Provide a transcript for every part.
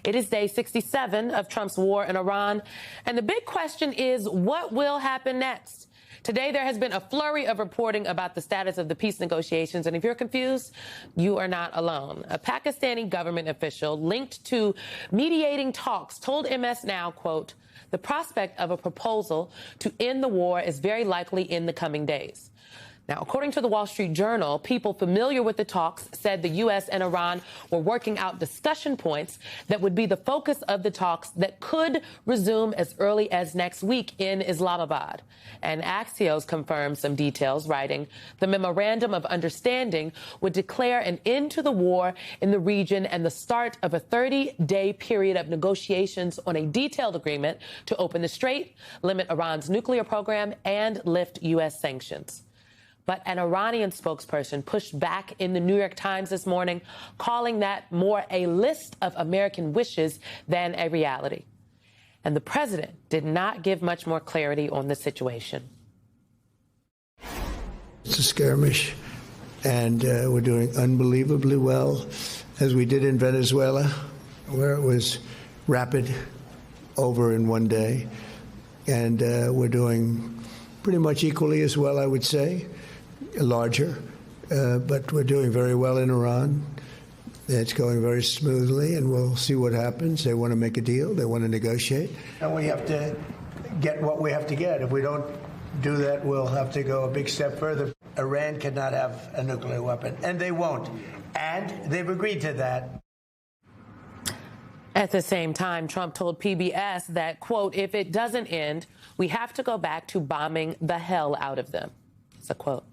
It is day 67 of Trump's war in Iran. And the big question is, what will happen next? Today, there has been a flurry of reporting about the status of the peace negotiations. And if you're confused, you are not alone. A Pakistani government official linked to mediating talks told MS Now, quote, "The prospect of a proposal to end the war is very likely in the coming days." Now, according to the Wall Street Journal, people familiar with the talks said the U.S. and Iran were working out discussion points that would be the focus of the talks that could resume as early as next week in Islamabad. And Axios confirmed some details, writing, the Memorandum of Understanding would declare an end to the war in the region and the start of a 30-day period of negotiations on a detailed agreement to open the strait, limit Iran's nuclear program, and lift U.S. sanctions. But an Iranian spokesperson pushed back in the New York Times this morning, calling that more a list of American wishes than a reality. And the president did not give much more clarity on the situation. It's a skirmish, and we're doing unbelievably well, as we did in Venezuela, where it was rapid, over in one day. And we're doing pretty much equally as well, I would say. Larger, but we're doing very well in Iran. It's going very smoothly, and we'll see what happens. They want to make a deal. They want to negotiate. And we have to get what we have to get. If we don't do that, we'll have to go a big step further. Iran cannot have a nuclear weapon, and they won't. And they've agreed to that. At the same time, Trump told PBS that, quote, if it doesn't end, we have to go back to bombing the hell out of them. It's a quote.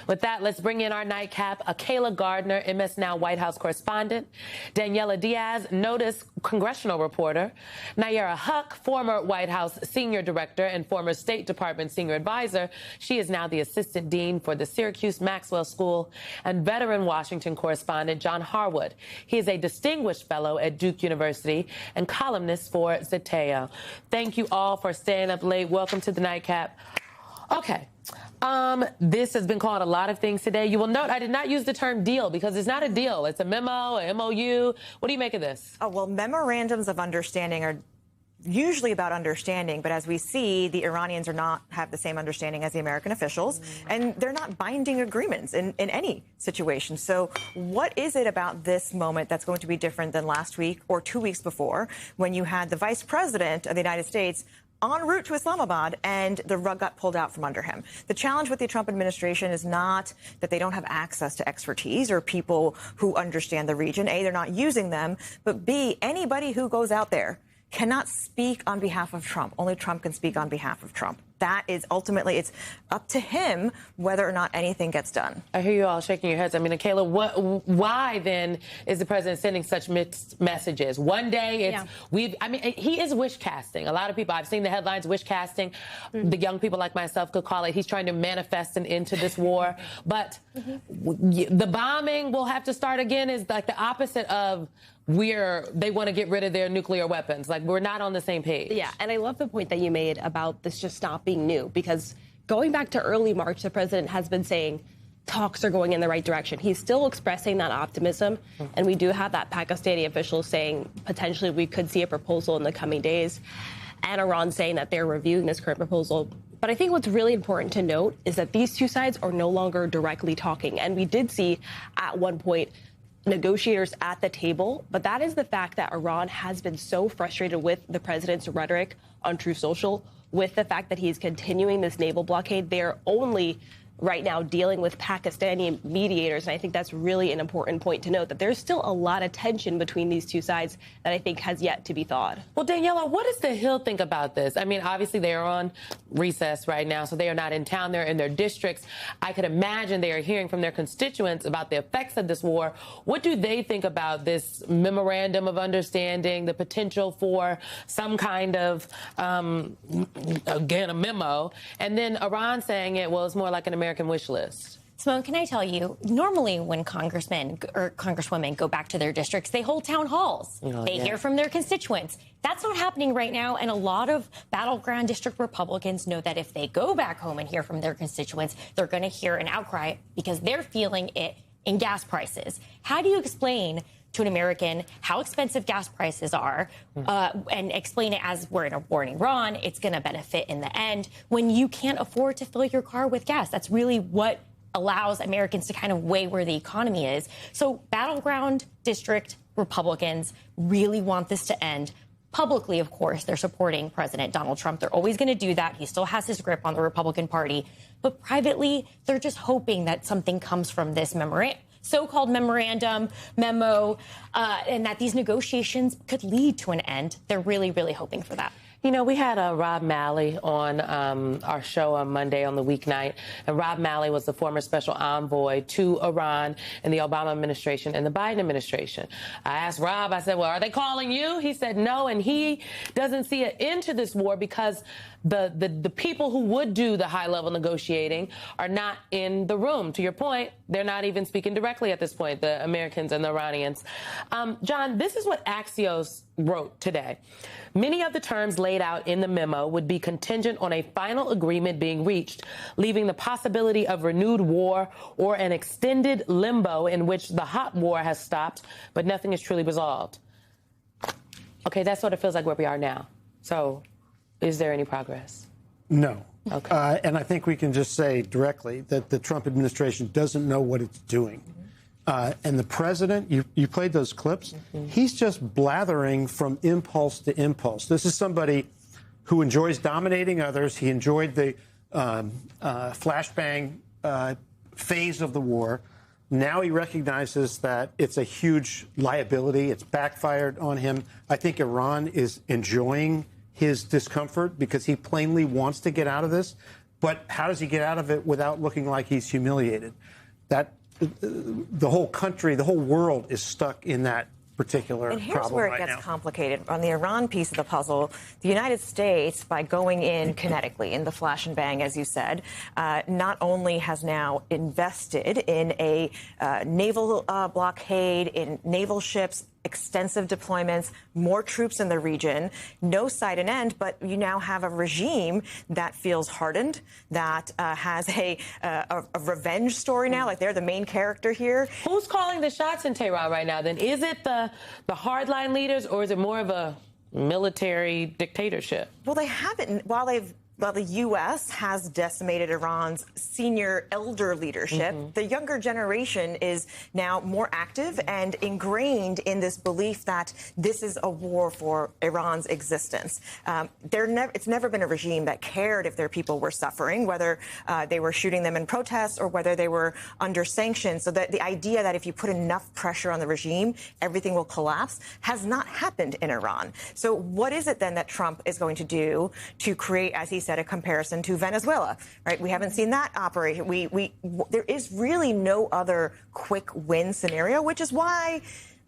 With that, let's bring in our nightcap, Kayla Gardner, MS Now White House correspondent, Daniela Diaz, Notice congressional reporter, Nayera Huck, former White House senior director and former State Department senior advisor. She is now the assistant dean for the Syracuse Maxwell School, and veteran Washington correspondent John Harwood. He is a distinguished fellow at Duke University and columnist for Zeteo. Thank you all for staying up late. Welcome to the nightcap. Okay. This has been called a lot of things today. You will note I did not use the term deal because it's not a deal. It's a memo, a MOU. What do you make of this? Oh, well, memorandums of understanding are usually about understanding, but as we see, the Iranians are not have the same understanding as the American officials, and they're not binding agreements in any situation. So what is it about this moment that's going to be different than last week or 2 weeks before, when you had the vice president of the United States en route to Islamabad, and the rug got pulled out from under him? The challenge with the Trump administration is not that they don't have access to expertise or people who understand the region. A, they're not using them, but B, anybody who goes out there cannot speak on behalf of Trump. Only Trump can speak on behalf of Trump. That is ultimately, it's up to him whether or not anything gets done. I hear you all shaking your heads. I mean, Kayla, why then is the president sending such mixed messages? One day it's, he is wish casting. A lot of people, I've seen the headlines, wish casting. The young people like myself could call it, he's trying to manifest an end to this war. But the bombing will have to start again is like the opposite of they want to get rid of their nuclear weapons. Like, we're not on the same page. Yeah, and I love the point that you made about this just not being new, because going back to early March, the president has been saying talks are going in the right direction. He's still expressing that optimism, and we do have that Pakistani official saying potentially we could see a proposal in the coming days, and Iran saying that they're reviewing this current proposal. But I think what's really important to note is that these two sides are no longer directly talking, and we did see at one point negotiators at the table, but that is the fact that Iran has been so frustrated with the president's rhetoric on Truth Social, with the fact that he's continuing this naval blockade. They're only right now dealing with Pakistani mediators, and I think that's really an important point to note, that there's still a lot of tension between these two sides that I think has yet to be thawed. Well, Daniela, what does the Hill think about this? I mean, obviously they are on recess right now, so they are not in town. They're in their districts. I could imagine they are hearing from their constituents about the effects of this war. What do they think about this memorandum of understanding, the potential for some kind of, again, a memo, and then Iran saying it, well, it's more like an American wish list? Simone, can I tell you, normally when congressmen or congresswomen go back to their districts, they hold town halls. They hear from their constituents. That's not happening right now, and a lot of battleground district Republicans know that if they go back home and hear from their constituents, they're going to hear an outcry because they're feeling it in gas prices. How do you explain to an American how expensive gas prices are and explain it as we're in a war in Iran, it's going to benefit in the end when you can't afford to fill your car with gas. That's really what allows Americans to kind of weigh where the economy is. So battleground district Republicans really want this to end. Publicly, of course, they're supporting President Donald Trump. They're always going to do that. He still has his grip on the Republican Party. But privately, they're just hoping that something comes from this so-called memo, and that these negotiations could lead to an end. They're really, really hoping for that. You know, we had Rob Malley on our show on Monday on the weeknight, and Rob Malley was the former special envoy to Iran in the Obama administration and the Biden administration. I asked Rob, I said, well, are they calling you? He said no, and he doesn't see an end to this war because the people who would do the high-level negotiating are not in the room. To your point, they're not even speaking directly at this point, the Americans and the Iranians. John, this is what Axios wrote today. Many of the terms laid out in the memo would be contingent on a final agreement being reached, leaving the possibility of renewed war or an extended limbo in which the hot war has stopped, but nothing is truly resolved. Okay, that sort of feels like where we are now. So is there any progress? No. Okay. And I think we can just say directly that the Trump administration doesn't know what it's doing. And the president, you played those clips, he's just blathering from impulse to impulse. This is somebody who enjoys dominating others. He enjoyed the flashbang phase of the war. Now he recognizes that it's a huge liability. It's backfired on him. I think Iran is enjoying his discomfort because he plainly wants to get out of this. But how does he get out of it without looking like he's humiliated? The whole country, the whole world is stuck in that particular problem right now. And here's where it gets complicated. On the Iran piece of the puzzle, the United States, by going in kinetically in the flash and bang, as you said, not only has now invested in a naval blockade, in naval ships, extensive deployments, more troops in the region, no sight and end, but you now have a regime that feels hardened, that has a revenge story now, like they're the main character here. Who's calling the shots in Tehran right now, then? Is it the hardline leaders, or is it more of a military dictatorship? Well, they haven't, while the U.S. has decimated Iran's senior elder leadership, the younger generation is now more active and ingrained in this belief that this is a war for Iran's existence. It's never been a regime that cared if their people were suffering, whether they were shooting them in protest or whether they were under sanctions. So that the idea that if you put enough pressure on the regime, everything will collapse has not happened in Iran. So what is it then that Trump is going to do to create, as he said, a comparison to Venezuela, right? We haven't seen that operate. There is really no other quick win scenario, which is why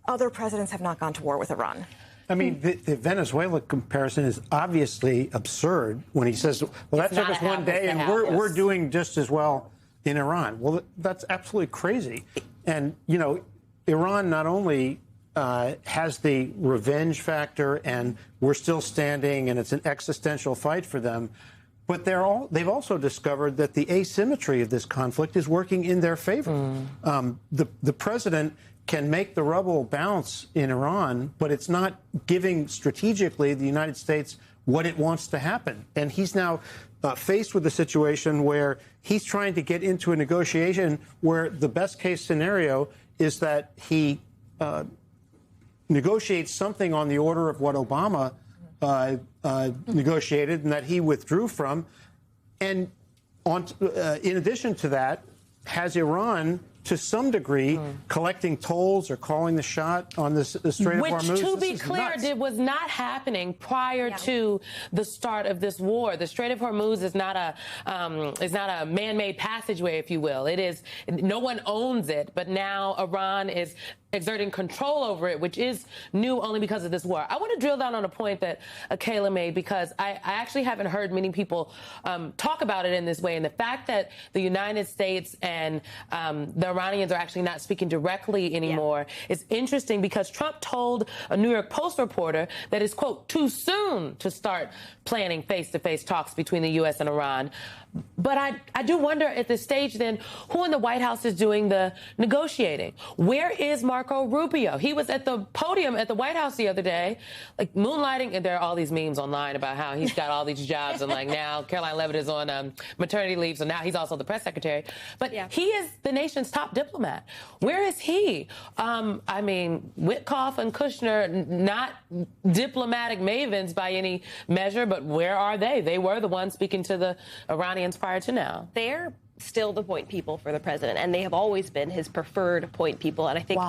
other presidents have not gone to war with Iran. I mean, the Venezuela comparison is obviously absurd when he says, well, that took us one day and we're doing just as well in Iran. Well, that's absolutely crazy. And, you know, Iran not only has the revenge factor and we're still standing and it's an existential fight for them, but they've also discovered that the asymmetry of this conflict is working in their favor. The president can make the rubble bounce in Iran, but it's not giving strategically the United States what it wants to happen. And he's now faced with a situation where he's trying to get into a negotiation where the best case scenario is that he negotiates something on the order of what Obama negotiated and that he withdrew from. And in addition to that, has Iran, to some degree, collecting tolls or calling the shot on the Strait of Hormuz? Which, to be clear, was not happening prior to the start of this war. The Strait of Hormuz is not a man-made passageway, if you will. It is, no one owns it, but now Iran is exerting control over it, which is new only because of this war. I want to drill down on a point that Kayla made, because I actually haven't heard many people talk about it in this way. And the fact that the United States and the Iranians are actually not speaking directly anymore is interesting, because Trump told a New York Post reporter that it's, quote, too soon to start planning face-to-face talks between the U.S. and Iran. But I do wonder at this stage, then, who in the White House is doing the negotiating? Where is Marco Marco Rubio. He was at the podium at the White House the other day, like moonlighting, and there are all these memes online about how he's got all these jobs, and like now Caroline Leavitt is on maternity leave, so now he's also the press secretary. But he is the nation's top diplomat. Where is he? I mean, Witkoff and Kushner, not diplomatic mavens by any measure, but where are they? They were the ones speaking to the Iranians prior to now. They're still the point people for the president, and they have always been his preferred point people. And I think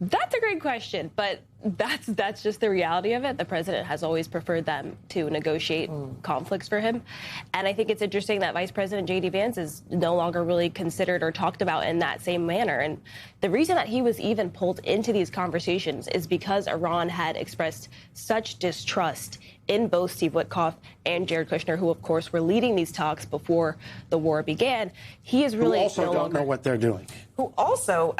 that's a great question, but that's just the reality of it. The president has always preferred them to negotiate conflicts for him. And I think it's interesting that Vice President J.D. Vance is no longer really considered or talked about in that same manner. And the reason that he was even pulled into these conversations is because Iran had expressed such distrust in both Steve Witkoff and Jared Kushner, who, of course, were leading these talks before the war began. He is really who also don't know what they're doing. Who also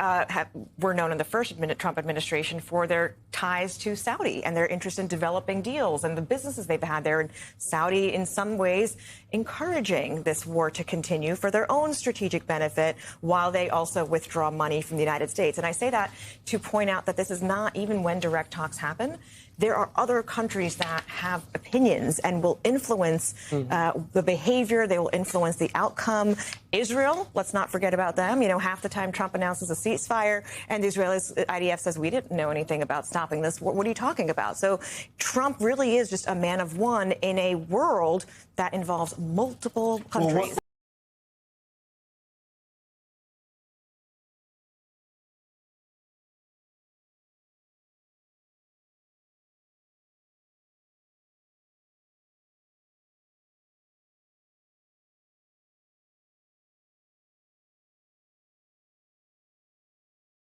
were known in the first Trump administration for their ties to Saudi and their interest in developing deals and the businesses they've had there. And Saudi, in some ways, encouraging this war to continue for their own strategic benefit while they also withdraw money from the United States. And I say that to point out that this is not, even when direct talks happen, there are other countries that have opinions and will influence the behavior. They will influence the outcome. Israel, let's not forget about them. You know, half the time Trump announces a ceasefire and the Israelis, IDF says, we didn't know anything about stopping this. What are you talking about? So Trump really is just a man of one in a world that involves multiple countries.